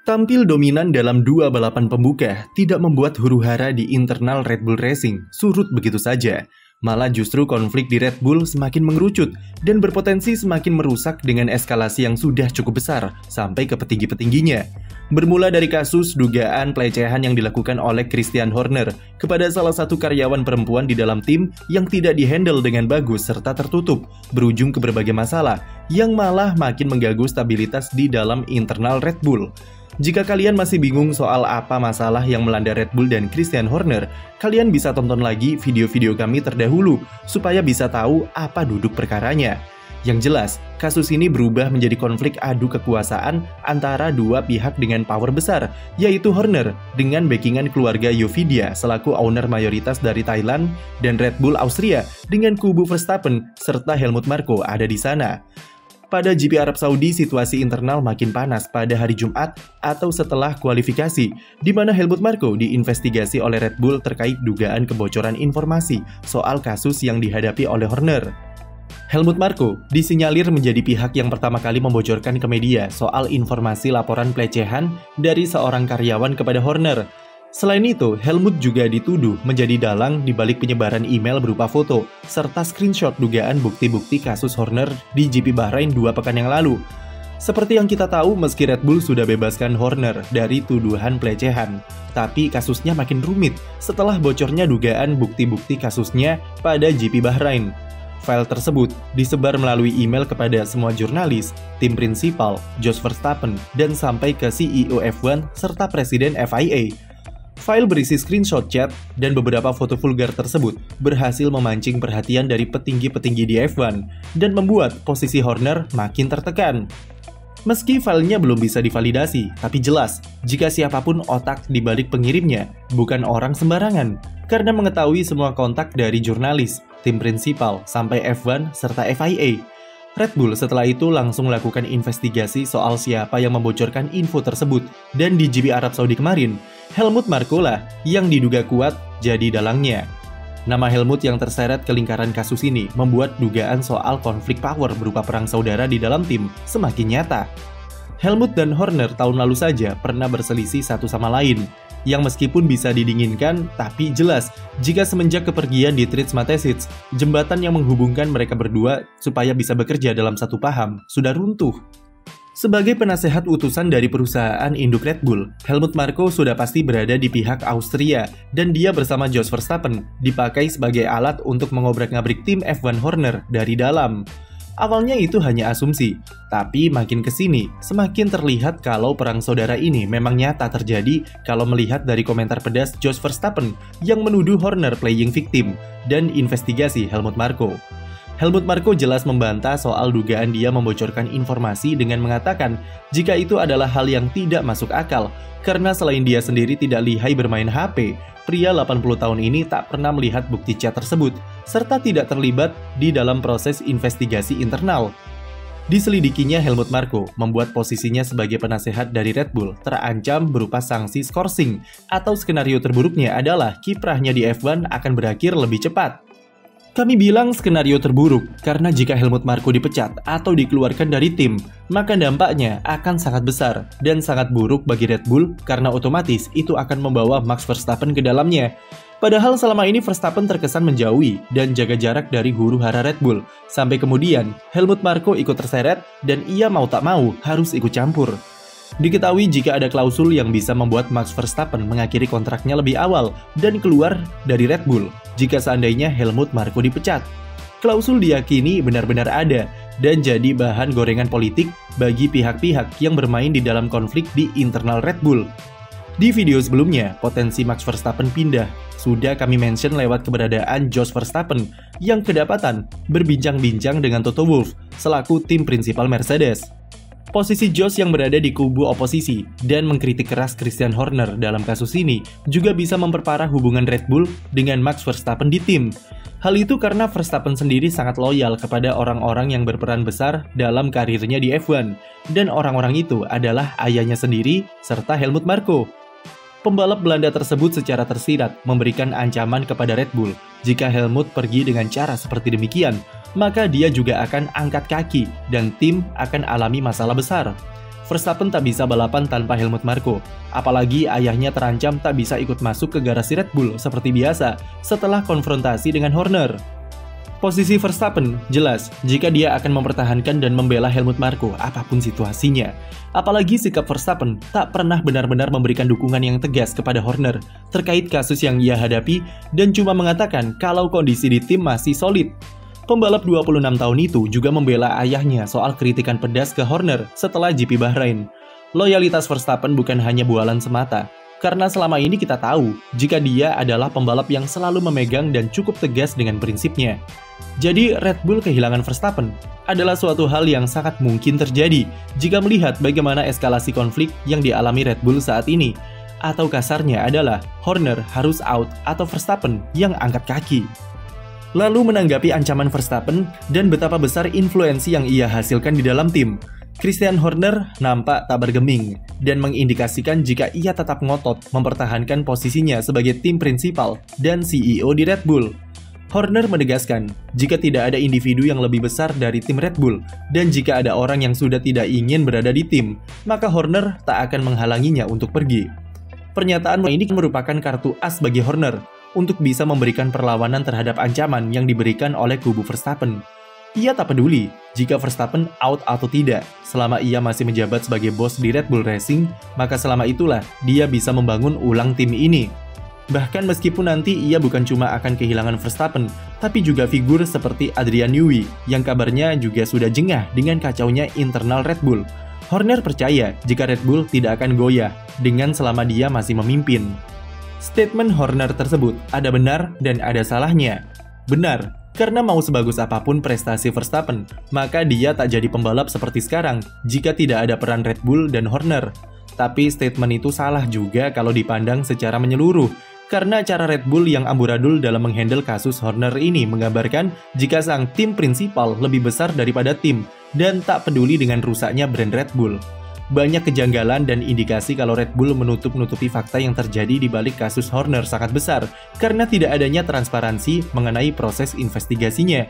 Tampil dominan dalam dua balapan pembuka tidak membuat huru-hara di internal Red Bull Racing surut begitu saja. Malah justru konflik di Red Bull semakin mengerucut dan berpotensi semakin merusak dengan eskalasi yang sudah cukup besar sampai ke petinggi-petingginya. Bermula dari kasus dugaan pelecehan yang dilakukan oleh Christian Horner kepada salah satu karyawan perempuan di dalam tim yang tidak dihandle dengan bagus serta tertutup, berujung ke berbagai masalah yang malah makin mengganggu stabilitas di dalam internal Red Bull. Jika kalian masih bingung soal apa masalah yang melanda Red Bull dan Christian Horner, kalian bisa tonton lagi video-video kami terdahulu supaya bisa tahu apa duduk perkaranya. Yang jelas, kasus ini berubah menjadi konflik adu kekuasaan antara dua pihak dengan power besar, yaitu Horner dengan backingan keluarga Yovidia selaku owner mayoritas dari Thailand dan Red Bull Austria dengan kubu Verstappen serta Helmut Marko ada di sana. Pada GP Arab Saudi, situasi internal makin panas pada hari Jumat atau setelah kualifikasi, di mana Helmut Marko diinvestigasi oleh Red Bull terkait dugaan kebocoran informasi soal kasus yang dihadapi oleh Horner. Helmut Marko disinyalir menjadi pihak yang pertama kali membocorkan ke media soal informasi laporan pelecehan dari seorang karyawan kepada Horner. Selain itu, Helmut juga dituduh menjadi dalang di balik penyebaran email berupa foto, serta screenshot dugaan bukti-bukti kasus Horner di GP Bahrain 2 pekan yang lalu. Seperti yang kita tahu, meski Red Bull sudah bebaskan Horner dari tuduhan pelecehan, tapi kasusnya makin rumit setelah bocornya dugaan bukti-bukti kasusnya pada GP Bahrain. File tersebut disebar melalui email kepada semua jurnalis, tim prinsipal, Jos Verstappen, dan sampai ke CEO F1 serta Presiden FIA. File berisi screenshot chat dan beberapa foto vulgar tersebut berhasil memancing perhatian dari petinggi-petinggi di F1 dan membuat posisi Horner makin tertekan. Meski filenya belum bisa divalidasi, tapi jelas jika siapapun otak di balik pengirimnya bukan orang sembarangan, karena mengetahui semua kontak dari jurnalis, tim prinsipal, sampai F1 serta FIA. Red Bull setelah itu langsung melakukan investigasi soal siapa yang membocorkan info tersebut, dan di GP Arab Saudi kemarin, Helmut Marko lah yang diduga kuat jadi dalangnya. Nama Helmut yang terseret ke lingkaran kasus ini membuat dugaan soal konflik power berupa perang saudara di dalam tim semakin nyata. Helmut dan Horner tahun lalu saja pernah berselisih satu sama lain, yang meskipun bisa didinginkan, tapi jelas jika semenjak kepergian Dietrich Mateschitz, jembatan yang menghubungkan mereka berdua supaya bisa bekerja dalam satu paham sudah runtuh. Sebagai penasehat utusan dari perusahaan induk Red Bull, Helmut Marko sudah pasti berada di pihak Austria, dan dia bersama Jos Verstappen dipakai sebagai alat untuk mengobrak-ngabrik tim F1 Horner dari dalam. Awalnya itu hanya asumsi, tapi makin kesini semakin terlihat kalau perang saudara ini memang nyata terjadi kalau melihat dari komentar pedas Jos Verstappen yang menuduh Horner playing victim dan investigasi Helmut Marko. Helmut Marko jelas membantah soal dugaan dia membocorkan informasi dengan mengatakan jika itu adalah hal yang tidak masuk akal, karena selain dia sendiri tidak lihai bermain HP, pria 80 tahun ini tak pernah melihat bukti chat tersebut, serta tidak terlibat di dalam proses investigasi internal. Diselidikinya, Helmut Marko membuat posisinya sebagai penasehat dari Red Bull terancam berupa sanksi skorsing, atau skenario terburuknya adalah kiprahnya di F1 akan berakhir lebih cepat. Kami bilang skenario terburuk karena jika Helmut Marko dipecat atau dikeluarkan dari tim, maka dampaknya akan sangat besar dan sangat buruk bagi Red Bull karena otomatis itu akan membawa Max Verstappen ke dalamnya. Padahal selama ini Verstappen terkesan menjauhi dan jaga jarak dari huru-hara Red Bull, sampai kemudian Helmut Marko ikut terseret dan ia mau tak mau harus ikut campur. Diketahui jika ada klausul yang bisa membuat Max Verstappen mengakhiri kontraknya lebih awal dan keluar dari Red Bull jika seandainya Helmut Marko dipecat. Klausul diyakini benar-benar ada dan jadi bahan gorengan politik bagi pihak-pihak yang bermain di dalam konflik di internal Red Bull. Di video sebelumnya, potensi Max Verstappen pindah sudah kami mention lewat keberadaan Jos Verstappen yang kedapatan berbincang-bincang dengan Toto Wolff selaku tim prinsipal Mercedes. Posisi Jos yang berada di kubu oposisi dan mengkritik keras Christian Horner dalam kasus ini juga bisa memperparah hubungan Red Bull dengan Max Verstappen di tim. Hal itu karena Verstappen sendiri sangat loyal kepada orang-orang yang berperan besar dalam karirnya di F1, dan orang-orang itu adalah ayahnya sendiri serta Helmut Marko. Pembalap Belanda tersebut secara tersirat memberikan ancaman kepada Red Bull jika Helmut pergi dengan cara seperti demikian, maka dia juga akan angkat kaki dan tim akan alami masalah besar. Verstappen tak bisa balapan tanpa Helmut Marko, apalagi ayahnya terancam tak bisa ikut masuk ke garasi Red Bull seperti biasa setelah konfrontasi dengan Horner. Posisi Verstappen jelas jika dia akan mempertahankan dan membela Helmut Marko apapun situasinya. Apalagi sikap Verstappen tak pernah benar-benar memberikan dukungan yang tegas kepada Horner terkait kasus yang ia hadapi dan cuma mengatakan kalau kondisi di tim masih solid. Pembalap 26 tahun itu juga membela ayahnya soal kritikan pedas ke Horner setelah GP Bahrain. Loyalitas Verstappen bukan hanya bualan semata, karena selama ini kita tahu jika dia adalah pembalap yang selalu memegang dan cukup tegas dengan prinsipnya. Jadi Red Bull kehilangan Verstappen adalah suatu hal yang sangat mungkin terjadi jika melihat bagaimana eskalasi konflik yang dialami Red Bull saat ini. Atau kasarnya adalah Horner harus out atau Verstappen yang angkat kaki. Lalu menanggapi ancaman Verstappen dan betapa besar influensi yang ia hasilkan di dalam tim, Christian Horner nampak tak bergeming dan mengindikasikan jika ia tetap ngotot mempertahankan posisinya sebagai tim prinsipal dan CEO di Red Bull. Horner menegaskan jika tidak ada individu yang lebih besar dari tim Red Bull dan jika ada orang yang sudah tidak ingin berada di tim, maka Horner tak akan menghalanginya untuk pergi. Pernyataan ini merupakan kartu as bagi Horner untuk bisa memberikan perlawanan terhadap ancaman yang diberikan oleh kubu Verstappen. Ia tak peduli jika Verstappen out atau tidak, selama ia masih menjabat sebagai bos di Red Bull Racing, maka selama itulah dia bisa membangun ulang tim ini. Bahkan meskipun nanti ia bukan cuma akan kehilangan Verstappen, tapi juga figur seperti Adrian Newey yang kabarnya juga sudah jengah dengan kacaunya internal Red Bull. Horner percaya jika Red Bull tidak akan goyah dengan selama dia masih memimpin. Statement Horner tersebut ada benar dan ada salahnya. Benar, karena mau sebagus apapun prestasi Verstappen, maka dia tak jadi pembalap seperti sekarang jika tidak ada peran Red Bull dan Horner. Tapi statement itu salah juga kalau dipandang secara menyeluruh, karena cara Red Bull yang amburadul dalam menghandle kasus Horner ini menggambarkan jika sang tim prinsipal lebih besar daripada tim dan tak peduli dengan rusaknya brand Red Bull. Banyak kejanggalan dan indikasi kalau Red Bull menutup-nutupi fakta yang terjadi di balik kasus Horner sangat besar karena tidak adanya transparansi mengenai proses investigasinya.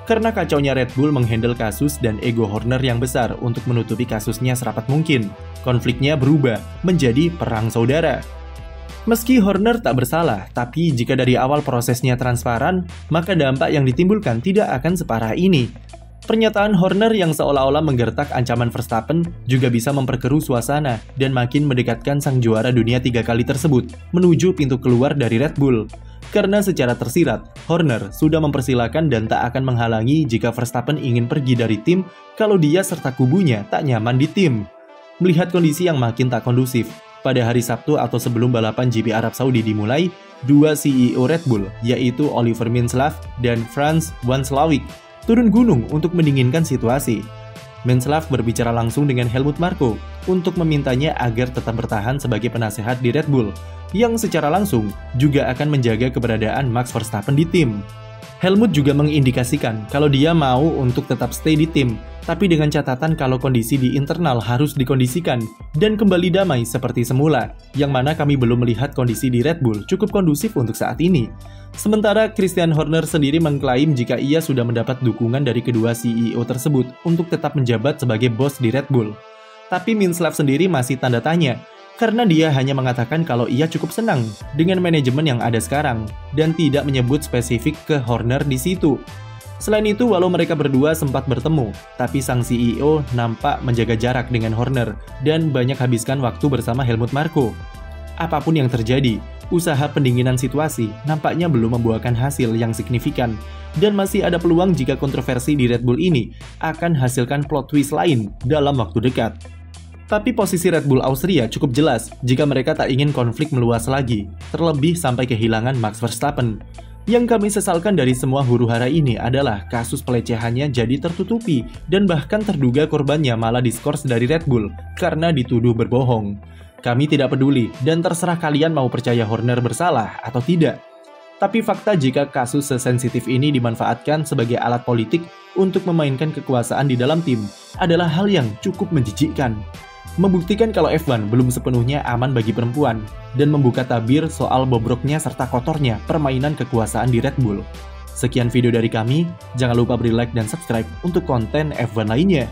Karena kacaunya Red Bull menghandle kasus dan ego Horner yang besar untuk menutupi kasusnya serapat mungkin, konfliknya berubah menjadi perang saudara. Meski Horner tak bersalah, tapi jika dari awal prosesnya transparan, maka dampak yang ditimbulkan tidak akan separah ini. Pernyataan Horner yang seolah-olah menggertak ancaman Verstappen juga bisa memperkeruh suasana dan makin mendekatkan sang juara dunia 3 kali tersebut menuju pintu keluar dari Red Bull. Karena secara tersirat, Horner sudah mempersilahkan dan tak akan menghalangi jika Verstappen ingin pergi dari tim kalau dia serta kubunya tak nyaman di tim. Melihat kondisi yang makin tak kondusif, pada hari Sabtu atau sebelum balapan GP Arab Saudi dimulai, dua CEO Red Bull, yaitu Oliver Mintzlaff dan Franz Wanslawik, turun gunung untuk mendinginkan situasi. Mintzlaff berbicara langsung dengan Helmut Marko untuk memintanya agar tetap bertahan sebagai penasehat di Red Bull, yang secara langsung juga akan menjaga keberadaan Max Verstappen di tim. Helmut juga mengindikasikan kalau dia mau untuk tetap stay di tim, tapi dengan catatan kalau kondisi di internal harus dikondisikan dan kembali damai seperti semula, yang mana kami belum melihat kondisi di Red Bull cukup kondusif untuk saat ini. Sementara Christian Horner sendiri mengklaim jika ia sudah mendapat dukungan dari kedua CEO tersebut untuk tetap menjabat sebagai bos di Red Bull. Tapi Mintzlaff sendiri masih tanda tanya, karena dia hanya mengatakan kalau ia cukup senang dengan manajemen yang ada sekarang dan tidak menyebut spesifik ke Horner di situ. Selain itu, walau mereka berdua sempat bertemu, tapi sang CEO nampak menjaga jarak dengan Horner dan banyak habiskan waktu bersama Helmut Marko. Apapun yang terjadi, usaha pendinginan situasi nampaknya belum membuahkan hasil yang signifikan dan masih ada peluang jika kontroversi di Red Bull ini akan hasilkan plot twist lain dalam waktu dekat. Tapi posisi Red Bull Austria cukup jelas jika mereka tak ingin konflik meluas lagi, terlebih sampai kehilangan Max Verstappen. Yang kami sesalkan dari semua huru-hara ini adalah kasus pelecehannya jadi tertutupi dan bahkan terduga korbannya malah diskors dari Red Bull karena dituduh berbohong. Kami tidak peduli dan terserah kalian mau percaya Horner bersalah atau tidak. Tapi fakta jika kasus sesensitif ini dimanfaatkan sebagai alat politik untuk memainkan kekuasaan di dalam tim adalah hal yang cukup menjijikkan. Membuktikan kalau F1 belum sepenuhnya aman bagi perempuan dan membuka tabir soal bobroknya serta kotornya permainan kekuasaan di Red Bull. Sekian video dari kami, jangan lupa beri like dan subscribe untuk konten F1 lainnya.